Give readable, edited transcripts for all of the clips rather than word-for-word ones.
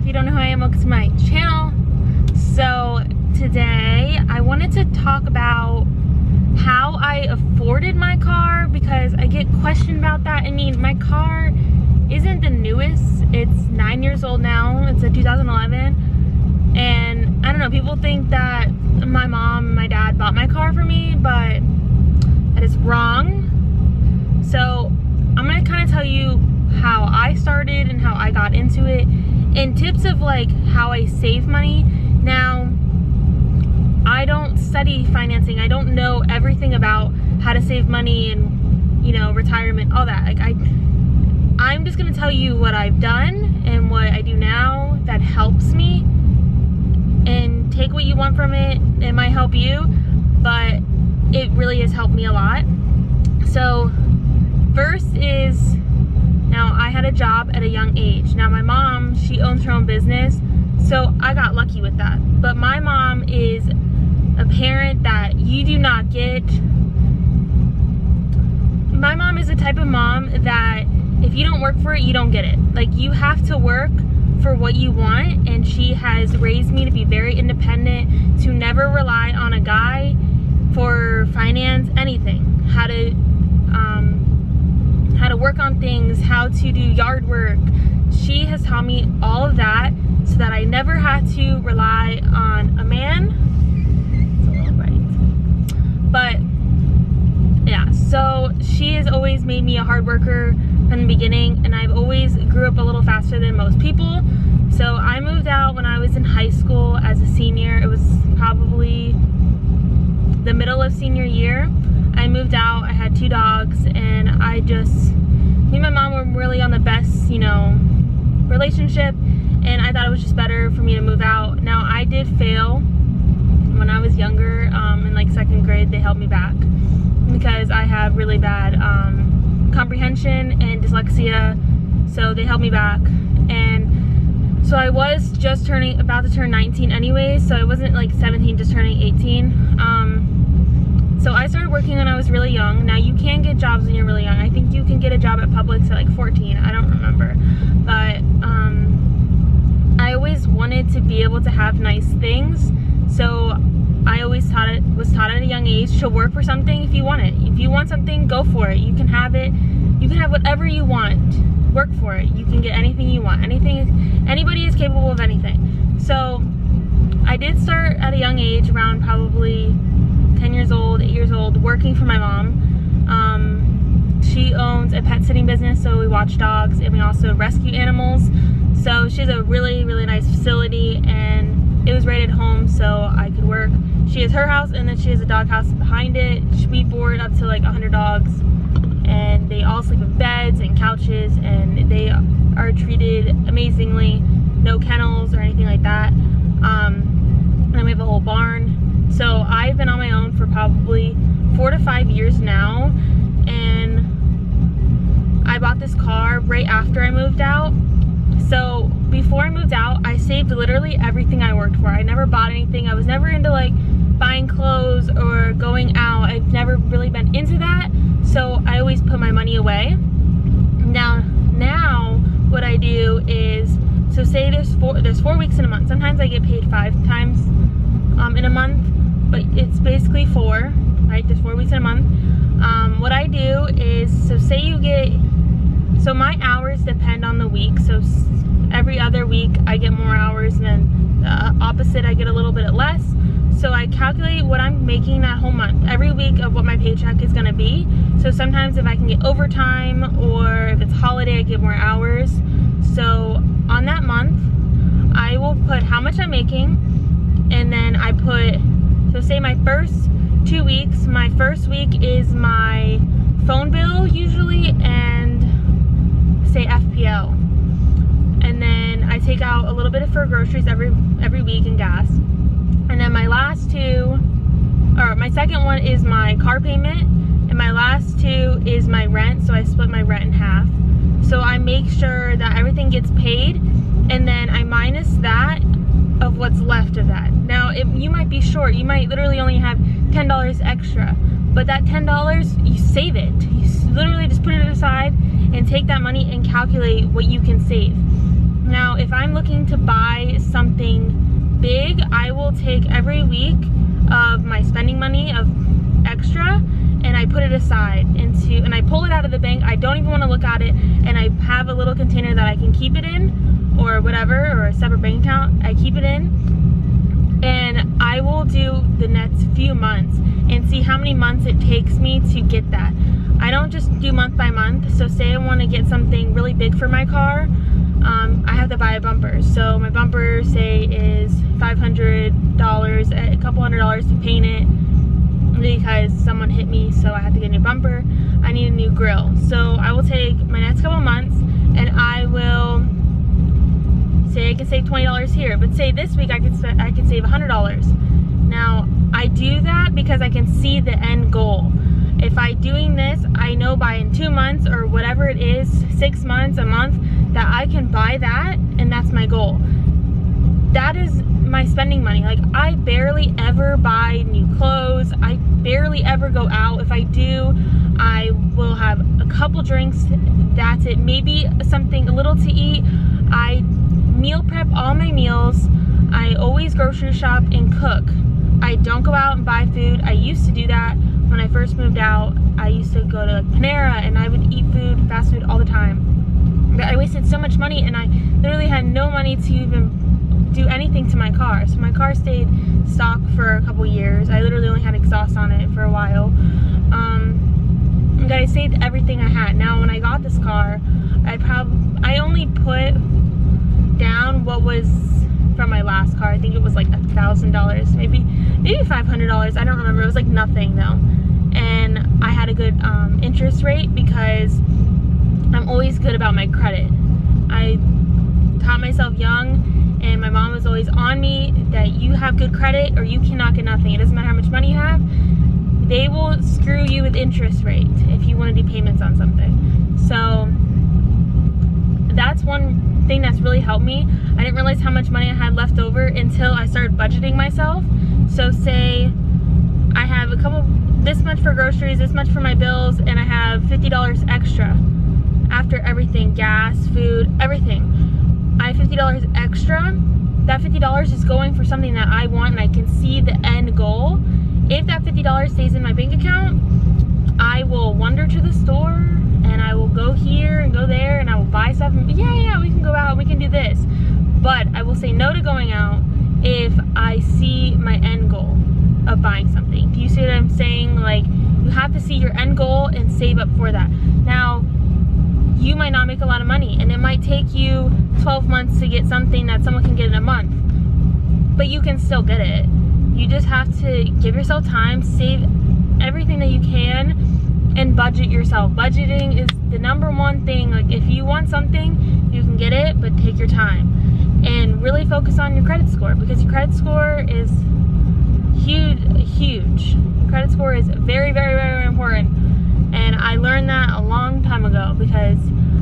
If you don't know who I am, welcome to my channel. So today I wanted to talk about how I afforded my car, because I get questioned about that. I mean, my car isn't the newest. It's 9 years old now. It's a 2011. And I don't know, people think that my mom and my dad bought my car for me, but that is wrong. So I'm gonna kind of tell you how I started and how I got into it, and tips of like how I save money. Now, I don't study financing. I don't know everything about how to save money and, you know, retirement, all that. Like I'm just gonna tell you what I've done and what I do now that helps me, and take what you want from it. It might help you, but it really has helped me a lot. So first is, now I had a job at a young age. Now my mom, she owns her own business, so I got lucky with that. But my mom is a parent that you do not get. My mom is the type of mom that if you don't work for it, you don't get it. Like, you have to work for what you want, and she has raised me to be very independent, to never rely on a guy for finance, anything. How to work on things, how to do yard work. She has taught me all of that so that I never had to rely on a man. It's a little bright. But yeah, so she has always made me a hard worker from the beginning, and I've always grew up a little faster than most people. So I moved out when I was in high school as a senior. It was probably the middle of senior year. I moved out, I had 2 dogs, and me and my mom were really on the best, you know, relationship, and I thought it was just better for me to move out. Now, I did fail when I was younger. In like 2nd grade, they held me back because I have really bad comprehension and dyslexia, so they held me back. And so I was just about to turn 19 anyways, so I wasn't like 17, just turning 18. So I started working when I was really young. Now, you can get jobs when you're really young. I think you can get a job at Publix at like 14. I don't remember. But I always wanted to be able to have nice things. So I always was taught at a young age to work for something if you want it. If you want something, go for it. You can have it. You can have whatever you want. Work for it. You can get anything you want. Anybody is capable of anything. So I did start at a young age, around probably 10 years old, 8 years old, working for my mom. She owns a pet sitting business, so we watch dogs, and we also rescue animals. So she has a really, really nice facility, and it was right at home, so I could work. She has her house, and then she has a dog house behind it. We board up to like 100 dogs, and they all sleep in beds and couches, and they are treated amazingly. No kennels or anything like that. And then we have a whole barn. So I've been on my own for probably 4 to 5 years now, and I bought this car right after I moved out. So before I moved out, I saved literally everything I worked for. I never bought anything. I was never into like buying clothes or going out. I've never really been into that. So I always put my money away. Now what I do is, so say there's 4 weeks in a month. Sometimes I get paid 5 times in a month, but it's basically 4, right? There's 4 weeks in a month. What I do is, so say so my hours depend on the week. So every other week I get more hours, and then the opposite, I get a little bit less. So I calculate what I'm making that whole month, every week, of what my paycheck is gonna be. So sometimes if I can get overtime, or if it's holiday, I get more hours. So on that month, I will put how much I'm making, and then I put, so say my first 2 weeks, my first week is my phone bill usually, and say FPL. And then I take out a little bit for groceries every week and gas. And then my second one is my car payment, and my last 2 is my rent, so I split my rent in half. So I make sure that everything gets paid, and then I minus that of what's left of that. Now, you might be short. You might literally only have $10 extra, but that $10, you save it. You literally just put it aside and take that money and calculate what you can save. Now, if I'm looking to buy something big, I will take every week of my spending money of extra and I put it aside and I pull it out of the bank. I don't even want to look at it, and I have a little container that I can keep it in, or whatever, or a separate bank account. I keep it in, and I will do the next few months and see how many months it takes me to get that. I don't just do month by month. So say I want to get something really big for my car, I have to buy a bumper. So my bumper, say, is $500, a couple $100 to paint it because someone hit me, so I have to get a new bumper. I need a new grill. So I will take my next couple months and I will say I can save $20 here, but say this week I can save $100. Now, I do that because I can see the end goal. If I'm doing this, I know by in 2 months or whatever it is, 6 months, a month, that I can buy that, and that's my goal. That is my spending money. Like, I barely ever buy new clothes. I barely ever go out. If I do, I will have a couple drinks. That's it. Maybe something a little to eat. I meal prep all my meals. I always grocery shop and cook. I don't go out and buy food. I used to do that when I first moved out. I used to go to Panera and I would eat food, fast food all the time. But I wasted so much money, and I literally had no money to even do anything to my car. So my car stayed stock for a couple years. I literally only had exhaust on it for a while. But I saved everything I had. Now when I got this car, I only put down what was from my last car. I think it was like $1,000, maybe $500. I don't remember. It was like nothing though. And I had a good interest rate because I'm always good about my credit. I taught myself young, and my mom was always on me that you have good credit or you cannot get nothing. It doesn't matter how much money you have. They will screw you with interest rate if you want to do payments on something. So that's one thing that's really helped me. I didn't realize how much money I had left over until I started budgeting myself. So say I have this much for groceries, this much for my bills, and I have $50 extra after everything, gas, food, everything. I have $50 extra. That $50 is going for something that I want, and I can see the end goal. If that $50 stays in my bank account, I will wander to the store and I will go here and go there and I will buy stuff. Yeah, we can go out, we can do this. But I will say no to going out if I see my end goal of buying something. Do you see what I'm saying? Like, you have to see your end goal and save up for that. Now, you might not make a lot of money, and it might take you 12 months to get something that someone can get in a month, but you can still get it. You just have to give yourself time, save everything that you can, and budget yourself. Budgeting is the #1 thing. Like, if you want something, you can get it, but take your time. And really focus on your credit score, because your credit score is huge. Your credit score is very, very, very important. And I learned that a long time ago because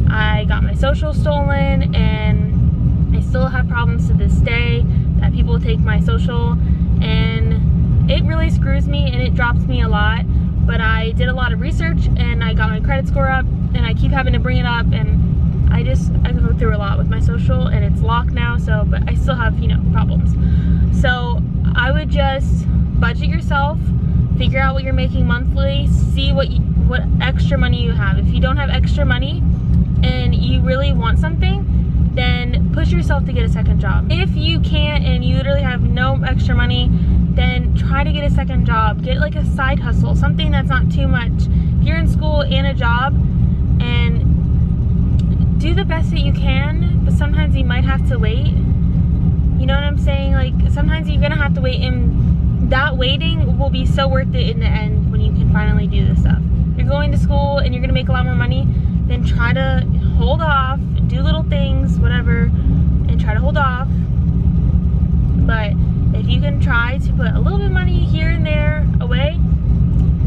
I got my social stolen, and I still have problems to this day that people take my social, and it really screws me and it drops me a lot. But I did a lot of research and I got my credit score up, and I keep having to bring it up, and I go through a lot with my social, and it's locked now, so, but I still have, problems. So I would just budget yourself, figure out what you're making monthly, see what extra money you have. If you don't have extra money and you really want something, then push yourself to get a second job. If you can't and you literally have no extra money, then try to get a second job. Get like a side hustle, something that's not too much. If you're in school and a job, and do the best that you can, but sometimes you might have to wait. You know what I'm saying? Like, sometimes you're gonna have to wait, and that waiting will be so worth it in the end when you can finally do this stuff. You're going to school and you're gonna make a lot more money, then try to hold off, do little things, whatever, and try to hold off. But if you can try to put a little bit of money here and there away,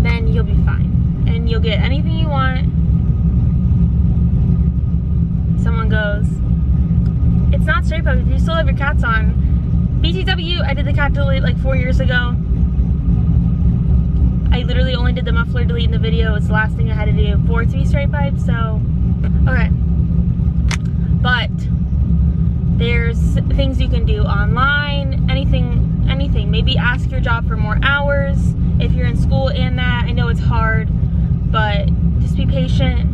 then you'll be fine. And you'll get anything you want. Someone goes, it's not straight up if you still have your cats on. BTW, I did the cat delete like 4 years ago. I literally only did the muffler delete in the video. It's the last thing I had to do for it to be straight pipe, so, okay. But There's things you can do online, anything. Maybe ask your job for more hours if you're in school and that. I know it's hard, but just be patient.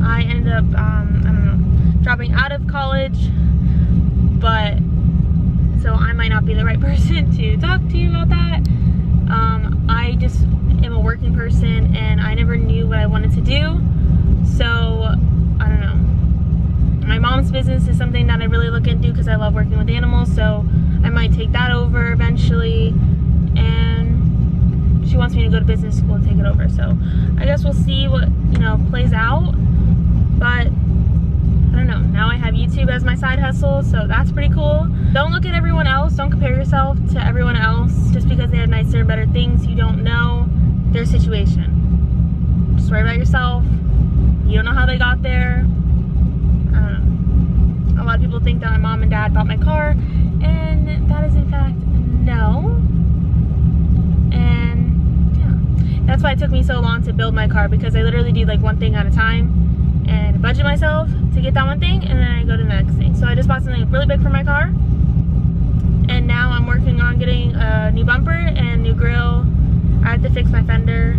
I ended up, I don't know, dropping out of college, but so I might not be the right person to talk to you about that. I just am a working person and I never knew what I wanted to do, so I don't know. My mom's business is something that I really look into because I love working with animals, so I might take that over eventually, and she wants me to go to business school and take it over, so I guess we'll see what, you know, plays out. But I don't know, now I have YouTube as my side hustle, so that's pretty cool. Don't look at everyone else, don't compare yourself to everyone else just because they have nicer, better things. You don't know their situation. Just worry about yourself. You don't know how they got there. I don't know. A lot of people think that my mom and dad bought my car, and that is in fact no. And yeah, that's why it took me so long to build my car, because I literally do like one thing at a time and budget myself to get that one thing, and then I go to the next thing. So I just bought something really big for my car, and now I'm working on getting a new bumper and new grill. I have to fix my fender,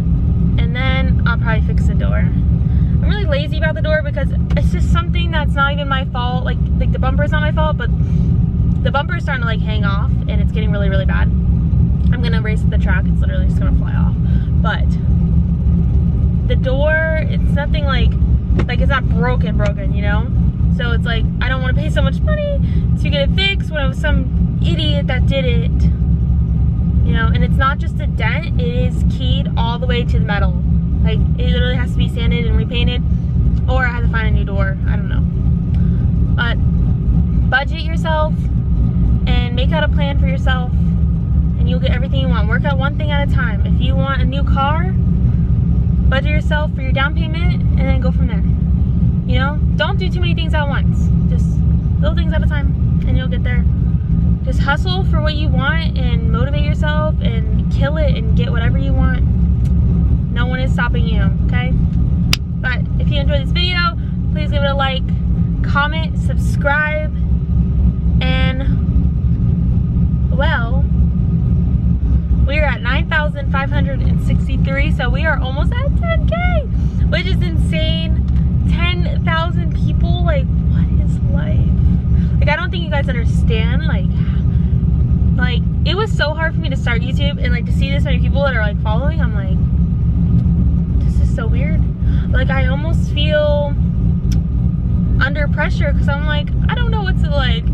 and then I'll probably fix the door. I'm really lazy about the door because it's just something that's not even my fault. Like the bumper's not my fault, but the bumper is starting to like hang off and it's getting really, really bad. I'm gonna race the track. It's literally just gonna fly off. But the door, it's nothing like it's not broken, you know? So it's like, I don't want to pay so much money to get it fixed when it was some idiot that did it, you know? And it's not just a dent, it is keyed all the way to the metal. Like, it literally has to be sanded and repainted, or I have to find a new door. I don't know. But budget yourself and make out a plan for yourself, and you'll get everything you want. Work out one thing at a time. If you want a new car, budget yourself for your down payment and then go from there. You know, don't do too many things at once. Just little things at a time and you'll get there. Just hustle for what you want and motivate yourself and kill it and get whatever you want. No one is stopping you, okay? But if you enjoyed this video, please give it a like, comment, subscribe, and well, we are at 9,563, so we are almost at 10K, which is insane. 10,000 people, like, what is life? Like, I don't think you guys understand, like it was so hard for me to start YouTube and like to see this many people that are like following. I'm like, this is so weird. Like, I almost feel under pressure because I'm like, I don't know what to like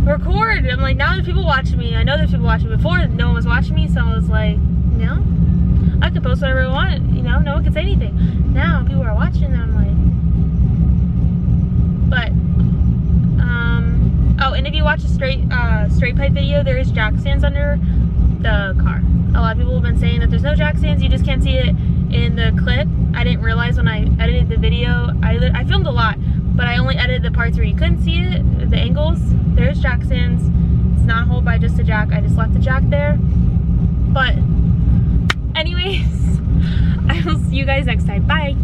record. I'm like, now there's people watching me. I know there's people watching me. Before, no one was watching me, so I was like, you know, I could post whatever I want, you know, no one could say anything. Now people are watching and I'm like, but oh, and if you watch a straight pipe video, there is jack stands under the car. A lot of people have been saying that there's no jack stands, you just can't see it in the clip. I didn't realize when I edited the video. I filmed a lot, but I only edited the parts where you couldn't see it, the angles. There's jack stands. It's not held by just a jack. I just left the jack there. But anyways, I will see you guys next time. Bye.